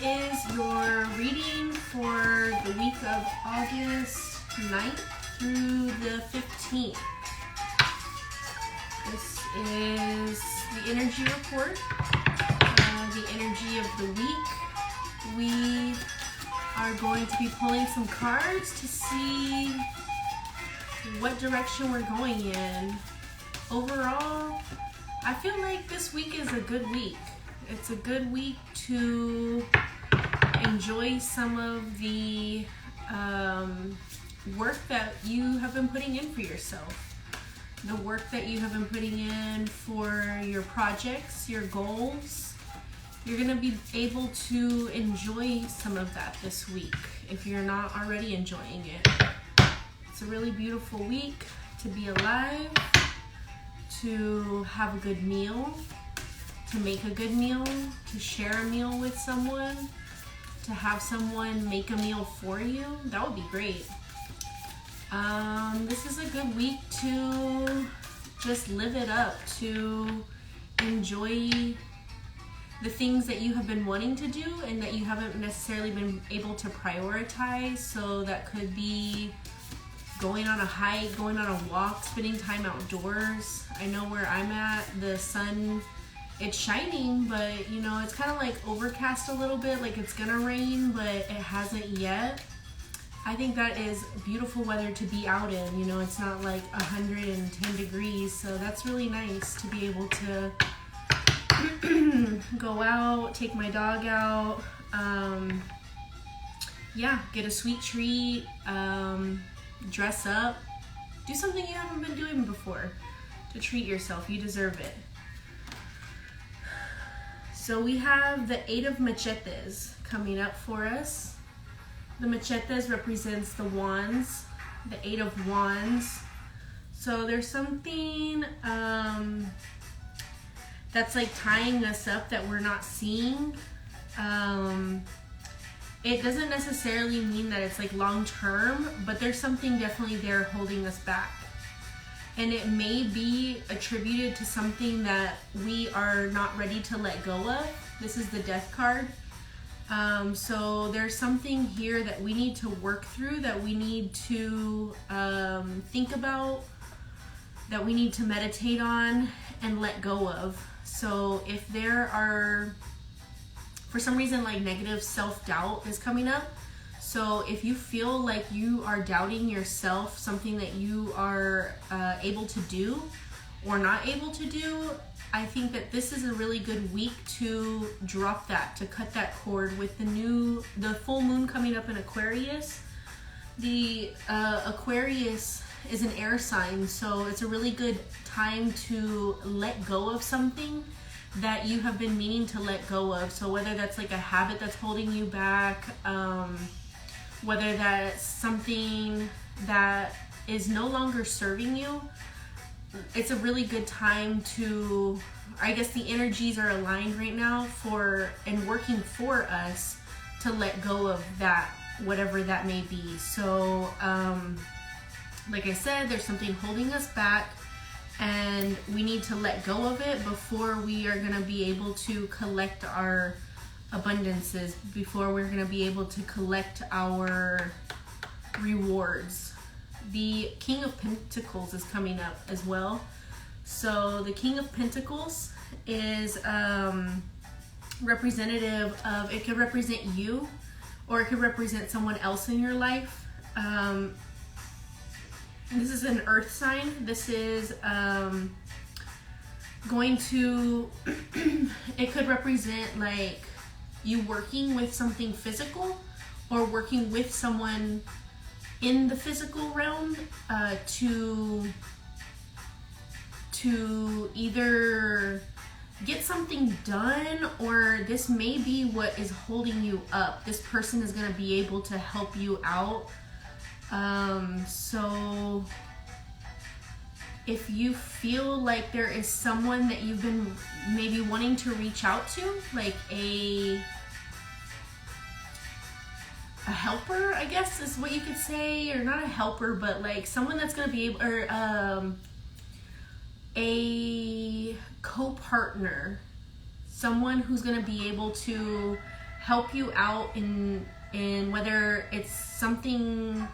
is your reading for the week of August 9th through the 15th. This is the energy report, the energy of the week. We are going to be pulling some cards to see what direction we're going in. Overall, I feel like this week is a good week. It's a good week to enjoy some of the work that you have been putting in for yourself. The work that you have been putting in for your projects, your goals. You're going to be able to enjoy some of that this week if you're not already enjoying it. It's a really beautiful week to be alive, to have a good meal, to make a good meal, to share a meal with someone, to have someone make a meal for you. That would be great. This is a good week to just live it up, to enjoy the things that you have been wanting to do and that you haven't necessarily been able to prioritize. So that could be going on a hike, going on a walk, spending time outdoors. I know where I'm at, the sun, it's shining, but you know, it's kind of like overcast a little bit, like it's gonna rain, but it hasn't yet. I think that is beautiful weather to be out in. You know, it's not like 110 degrees, so that's really nice to be able to go out, take my dog out, get a sweet treat, dress up, do something you haven't been doing before to treat yourself. You deserve it. So we have the 8 of machetes coming up for us. The machetes represents the wands, the 8 of wands. So there's something that's like tying us up that we're not seeing. It doesn't necessarily mean that it's like long term, but there's something definitely there holding us back. And it may be attributed to something that we are not ready to let go of. This is the Death card. So there's something here that we need to work through, that we need to think about, that we need to meditate on and let go of. So if there are, for some reason, like negative self-doubt is coming up. So if you feel like you are doubting yourself, something that you are able to do or not able to do, I think that this is a really good week to drop that, to cut that cord with the full moon coming up in Aquarius. The Aquarius is an air sign, so it's a really good time to let go of something that you have been meaning to let go of. So whether that's like a habit that's holding you back, whether that's something that is no longer serving you, it's a really good time to, I guess the energies are aligned right now for and working for us to let go of that, whatever that may be. So like I said, there's something holding us back and we need to let go of it before we are going to be able to collect our abundances, before we're going to be able to collect our rewards. The King of Pentacles is coming up as well. So the King of Pentacles is representative of, it could represent you or it could represent someone else in your life. This is an earth sign. This is going to, it could represent like you working with something physical or working with someone in the physical realm to either get something done, or this may be what is holding you up. This person is going to be able to help you out. So if you feel like there is someone that you've been maybe wanting to reach out to, like a helper, I guess is what you could say, or not a helper, but like someone that's going to be able, or a co-partner, someone who's going to be able to help you out in whether it's something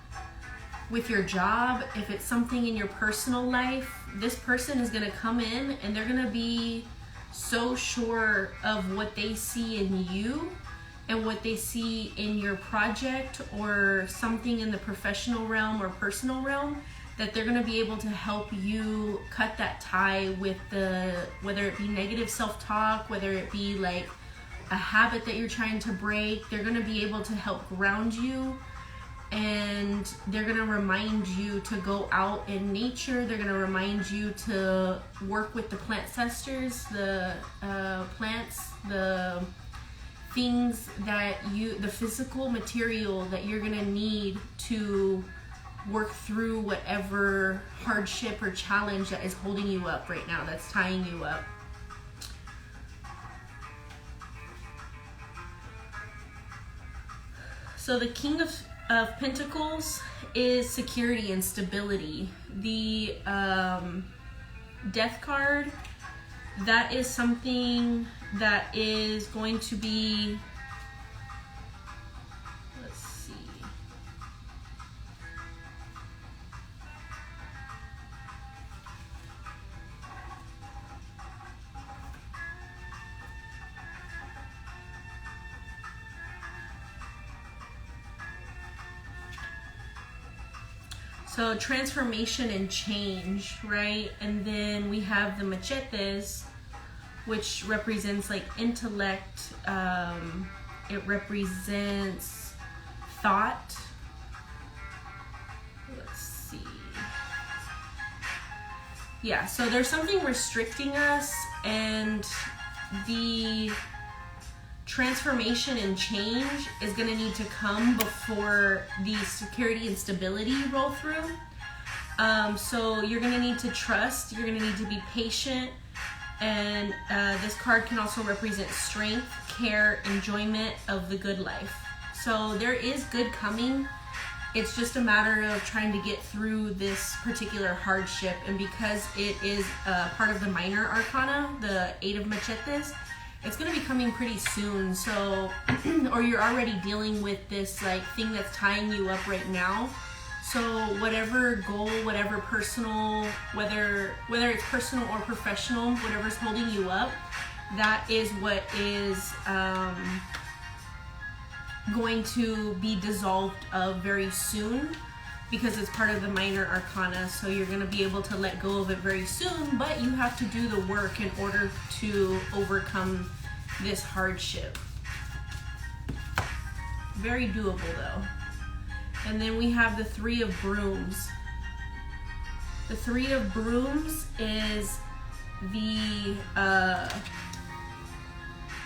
with your job, if it's something in your personal life. This person is going to come in and they're going to be so sure of what they see in you and what they see in your project or something in the professional realm or personal realm, that they're going to be able to help you cut that tie with whether it be negative self-talk, whether it be like a habit that you're trying to break. They're going to be able to help ground you, and they're going to remind you to go out in nature. They're going to remind you to work with the plant sisters, the plants, the things that the physical material that you're going to need to work through whatever hardship or challenge that is holding you up right now, that's tying you up. So the King of Pentacles is security and stability. The Death card, that is something that is going to be, let's see, so transformation and change, right? And then we have the machetes, which represents like intellect. It represents thought. Let's see. Yeah, so there's something restricting us, and the transformation and change is going to need to come before the security and stability roll through. So you're going to need to trust, you're going to need to be patient, and this card can also represent strength, care, enjoyment of the good life. So there is good coming. It's just a matter of trying to get through this particular hardship, and because it is part of the minor arcana, the Eight of Machetes, it's going to be coming pretty soon. So, or you're already dealing with this like thing that's tying you up right now. So whatever goal, whatever personal, whether it's personal or professional, whatever's holding you up, that is what is going to be dissolved of very soon, because it's part of the minor arcana. So you're going to be able to let go of it very soon, but you have to do the work in order to overcome this hardship. Very doable though. And then we have the Three of Brooms. The Three of Brooms is the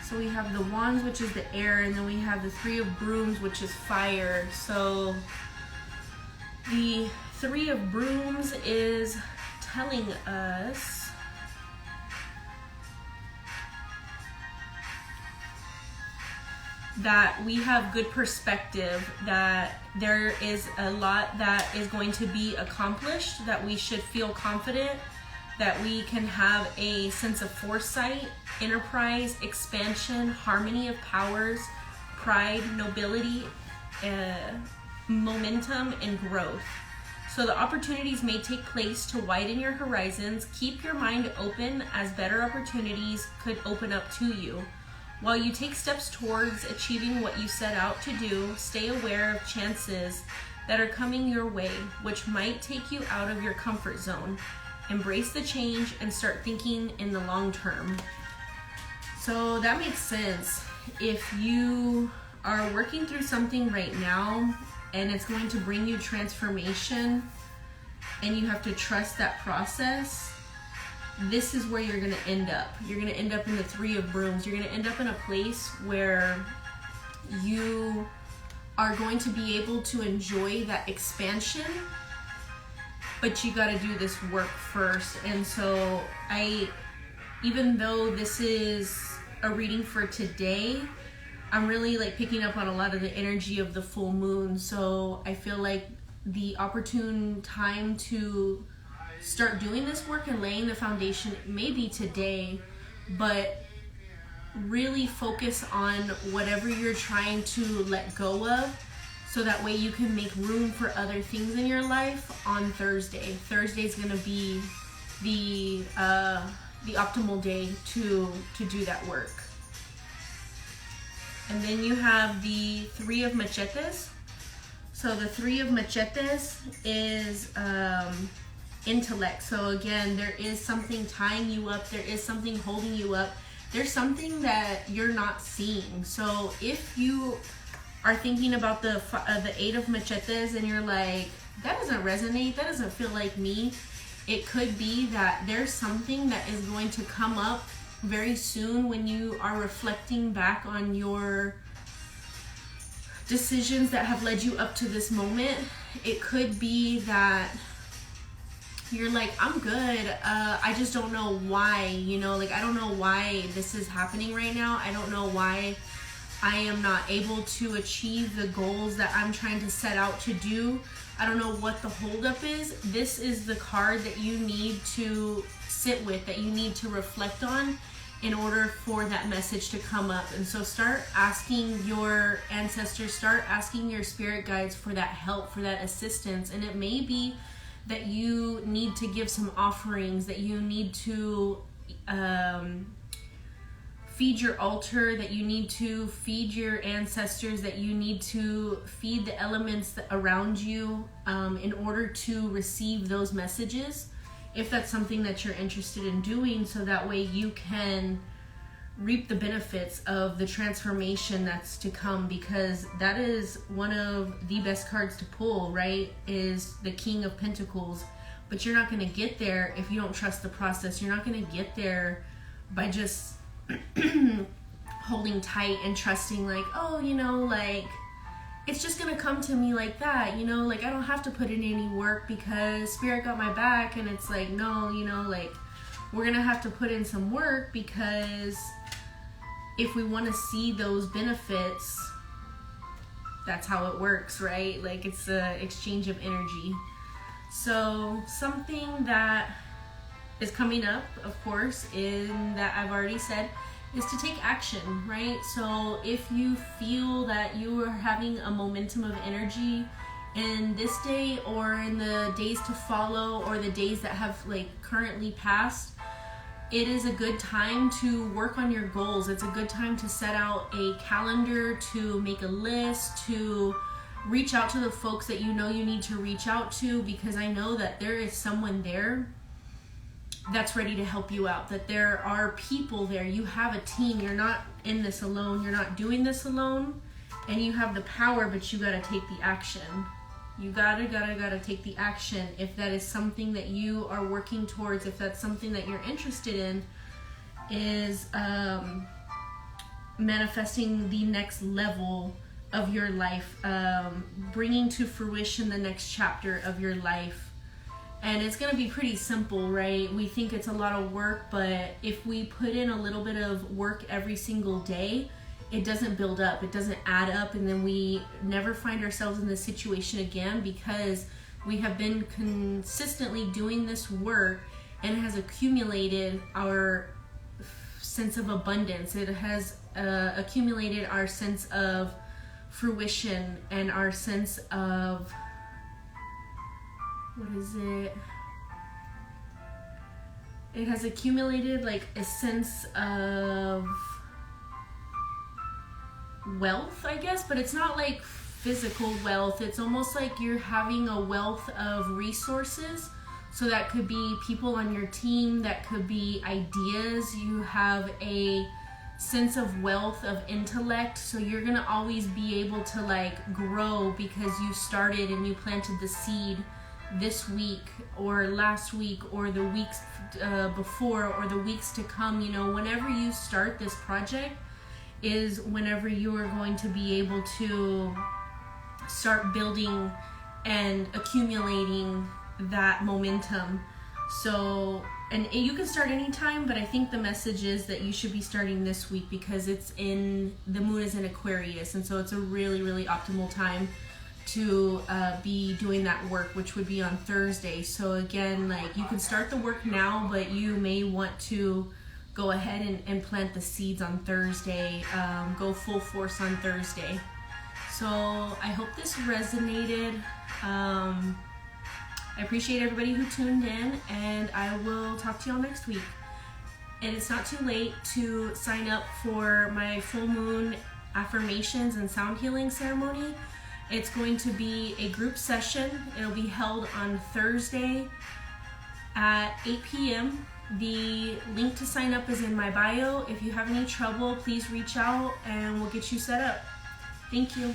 so we have the Wands, which is the air, and then we have the Three of Brooms, which is fire. So the Three of Brooms is telling us that we have good perspective, that there is a lot that is going to be accomplished, that we should feel confident, that we can have a sense of foresight, enterprise, expansion, harmony of powers, pride, nobility, momentum, and growth. So the opportunities may take place to widen your horizons. Keep your mind open, as better opportunities could open up to you. While you take steps towards achieving what you set out to do, stay aware of chances that are coming your way, which might take you out of your comfort zone. Embrace the change and start thinking in the long term. So that makes sense. If you are working through something right now and it's going to bring you transformation and you have to trust that process, this is where you're going to end up. You're going to end up in the Three of Brooms. You're going to end up in a place where you are going to be able to enjoy that expansion, but you got to do this work first. And so even though this is a reading for today, I'm really like picking up on a lot of the energy of the full moon. So I feel like the opportune time to start doing this work and laying the foundation may be today, but really focus on whatever you're trying to let go of, so that way you can make room for other things in your life on Thursday. Thursday is going to be the optimal day to do that work. And then you have the Three of Machetes. So the Three of Machetes is intellect. So again, there is something tying you up. There is something holding you up. There's something that you're not seeing. So if you are thinking about the Eight of Machetes and you're like, that doesn't resonate, that doesn't feel like me, it could be that there's something that is going to come up very soon when you are reflecting back on your decisions that have led you up to this moment. It could be that you're like, I'm good, I just don't know why, you know, like I don't know why this is happening right now. I don't know why I am not able to achieve the goals that I'm trying to set out to do. I don't know what the holdup is. This is the card that you need to sit with, that you need to reflect on in order for that message to come up. And so start asking your ancestors, start asking your spirit guides for that help, for that assistance. And it may be that you need to give some offerings, that you need to feed your altar, that you need to feed your ancestors, that you need to feed the elements around you in order to receive those messages, if that's something that you're interested in doing, so that way you can reap the benefits of the transformation that's to come, because that is one of the best cards to pull, right? Is the King of Pentacles. But you're not going to get there if you don't trust the process. You're not going to get there by just holding tight and trusting, like, oh, you know, like it's just gonna come to me like that, you know, like I don't have to put in any work because Spirit got my back. And it's like, no, you know, like we're gonna have to put in some work, because if we want to see those benefits, that's how it works, right? Like it's an exchange of energy. So something that is coming up, of course, in that I've already said, is to take action, right? So if you feel that you are having a momentum of energy in this day or in the days to follow or the days that have like currently passed, it is a good time to work on your goals. It's a good time to set out a calendar, to make a list, to reach out to the folks that you know you need to reach out to, because I know that there is someone there that's ready to help you out, that there are people there. You have a team. You're not in this alone. You're not doing this alone, and you have the power, but you got to take the action. You gotta take the action. If that is something that you are working towards, if that's something that you're interested in, is manifesting the next level of your life, bringing to fruition the next chapter of your life. And it's going to be pretty simple, right? We think it's a lot of work, but if we put in a little bit of work every single day, it doesn't build up, it doesn't add up, and then we never find ourselves in this situation again, because we have been consistently doing this work, and it has accumulated our sense of abundance. It has accumulated our sense of fruition and our sense of, what is it? It has accumulated like a sense of wealth, I guess, but it's not like physical wealth. It's almost like you're having a wealth of resources. So that could be people on your team, that could be ideas. You have a sense of wealth of intellect, so you're gonna always be able to like grow because you started and you planted the seed this week or last week or the weeks before or the weeks to come. You know, whenever you start this project is whenever you are going to be able to start building and accumulating that momentum. So, and you can start anytime, but I think the message is that you should be starting this week, because the moon is in Aquarius, and so it's a really, really optimal time to be doing that work, which would be on Thursday. So again, like, you can start the work now, but you may want to go ahead and plant the seeds on Thursday, go full force on Thursday. So I hope this resonated. I appreciate everybody who tuned in, and I will talk to y'all next week. And it's not too late to sign up for my full moon affirmations and sound healing ceremony. It's going to be a group session. It'll be held on Thursday at 8 p.m. The link to sign up is in my bio. If you have any trouble, please reach out and we'll get you set up. Thank you.